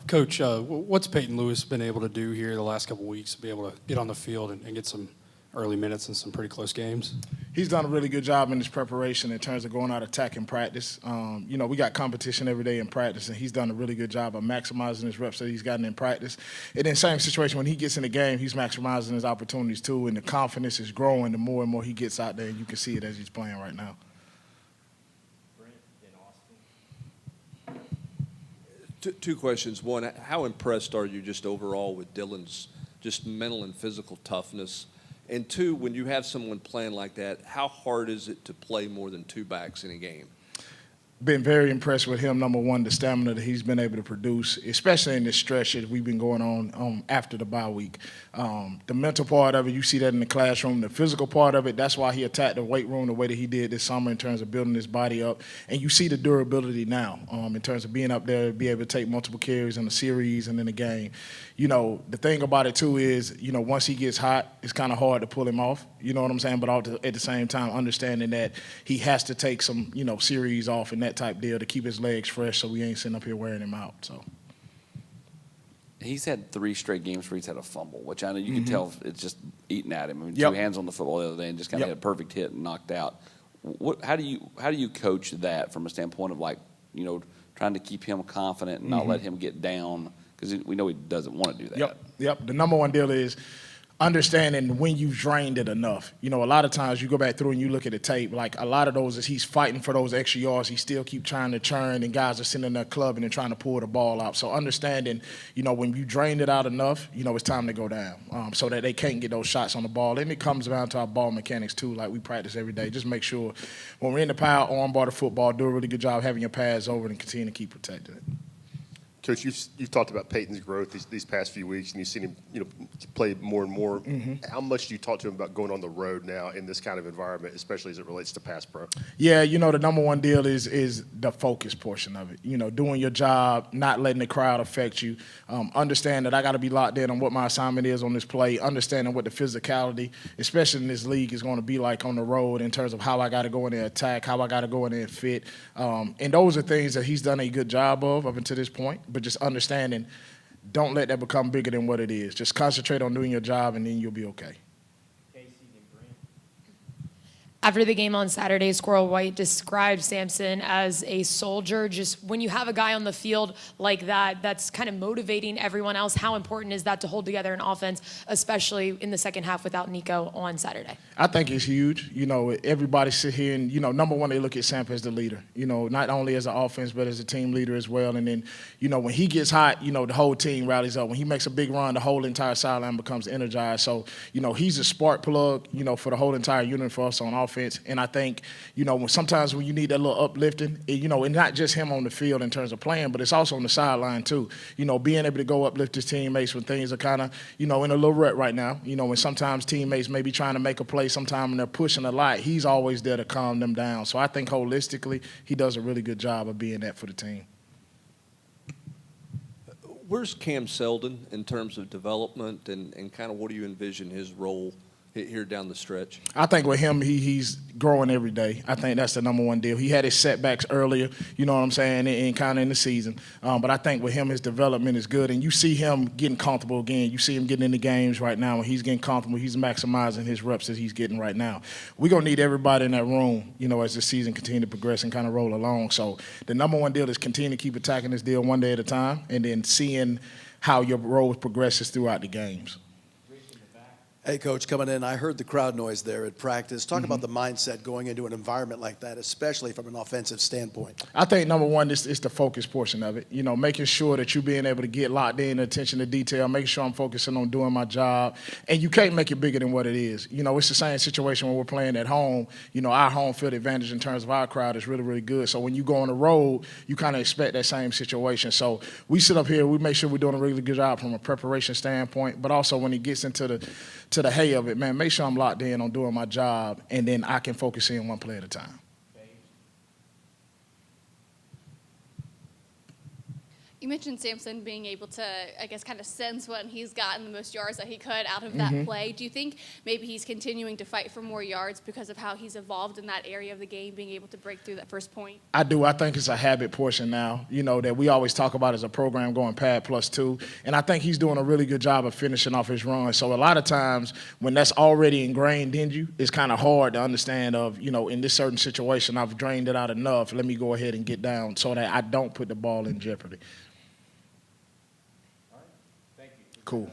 Coach, what's Peyton Lewis been able to do here the last couple of weeks to be able to get on the field and get some early minutes in some pretty close games? He's done a really good job in his preparation in terms of going out attacking practice. We got competition every day in practice, and he's done a really good job of maximizing his reps that he's gotten in practice. And then same situation, when he gets in the game, he's maximizing his opportunities too, and the confidence is growing the more and more he gets out there, and you can see it as he's playing right now. Two questions. One, how impressed are you just overall with Dylan's just mental and physical toughness? And two, when you have someone playing like that, how hard is it to play more than two backs in a game? Been very impressed with him. Number one, the stamina that he's been able to produce, especially in this stretch that we've been going on after the bye week. The mental part of it, you see that in the classroom. The physical part of it, that's why he attacked the weight room the way that he did this summer in terms of building his body up. And you see the durability now in terms of being up there, be able to take multiple carries in the series and in the game. The thing about it too is, once he gets hot, it's kind of hard to pull him off. You know what I'm saying? But at the same time, understanding that he has to take some, series off and that type deal to keep his legs fresh so we ain't sitting up here wearing him out. So he's had 3 straight games where he's had a fumble, which I know you can tell it's just eating at him. I mean, Yep. 2 hands on the football the other day and just kind of Yep. had a perfect hit and knocked out. How do you coach that from a standpoint of trying to keep him confident and not let him get down, because we know he doesn't want to do that. Yep. The number one deal is understanding when you've drained it enough. A lot of times you go back through and you look at the tape, like a lot of those is he's fighting for those extra yards. He still keep trying to churn, and guys are sitting in their club and trying to pull the ball out. So understanding, when you drained it out enough, it's time to go down so that they can't get those shots on the ball. And it comes down to our ball mechanics too, like we practice every day. Just make sure when we're in the power arm bar of football, do a really good job having your pads over and continue to keep protecting it. Coach, you've talked about Peyton's growth these past few weeks, and you've seen him, play more and more. How much do you talk to him about going on the road now in this kind of environment, especially as it relates to pass pro? Yeah, the number one deal is the focus portion of it. Doing your job, not letting the crowd affect you. Understand that I got to be locked in on what my assignment is on this play. Understanding what the physicality, especially in this league, is going to be like on the road in terms of how I got to go in there and attack, how I got to go in there and fit. And those are things that he's done a good job of up until this point. But just understanding, don't let that become bigger than what it is. Just concentrate on doing your job, and then you'll be okay. After the game on Saturday, Squirrel White described Sampson as a soldier. Just when you have a guy on the field like that, that's kind of motivating everyone else. How important is that to hold together an offense, especially in the second half without Nico on Saturday? I think it's huge. Everybody sit here and, number one, they look at Samp as the leader, not only as an offense, but as a team leader as well. And then, when he gets hot, the whole team rallies up. When he makes a big run, the whole entire sideline becomes energized. So, he's a spark plug, for the whole entire unit for us on offense. And I think, sometimes when you need that little uplifting, and not just him on the field in terms of playing, but it's also on the sideline too. Being able to go uplift his teammates when things are kind of, in a little rut right now. When sometimes teammates may be trying to make a play sometime and they're pushing a lot, he's always there to calm them down. So I think holistically, he does a really good job of being that for the team. Where's Cam Seldon in terms of development, and kind of what do you envision his role here down the stretch? I think with him, he's growing every day. I think that's the number one deal. He had his setbacks earlier, you know what I'm saying, and kind of in the season. But I think with him, his development is good. And you see him getting comfortable again. You see him getting in the games right now. When he's getting comfortable, he's maximizing his reps that he's getting right now. We're going to need everybody in that room, as the season continues to progress and kind of roll along. So the number one deal is continue to keep attacking this deal one day at a time, and then seeing how your role progresses throughout the games. Hey, Coach, coming in, I heard the crowd noise there at practice. Talk about the mindset going into an environment like that, especially from an offensive standpoint. I think number one is the focus portion of it. Making sure that you're being able to get locked in, attention to detail, making sure I'm focusing on doing my job. And you can't make it bigger than what it is. It's the same situation when we're playing at home. Our home field advantage in terms of our crowd is really, really good. So when you go on the road, you kind of expect that same situation. So we sit up here, we make sure we're doing a really good job from a preparation standpoint, but also when it gets into the hay of it, man, make sure I'm locked in on doing my job, and then I can focus in one play at a time. You mentioned Sampson being able to, I guess, kind of sense when he's gotten the most yards that he could out of that play. Do you think maybe he's continuing to fight for more yards because of how he's evolved in that area of the game, being able to break through that first point? I do. I think it's a habit portion now, that we always talk about as a program going pad +2. And I think he's doing a really good job of finishing off his run. So a lot of times when that's already ingrained in you, it's kind of hard to understand in this certain situation, I've drained it out enough. Let me go ahead and get down so that I don't put the ball in jeopardy. Cool.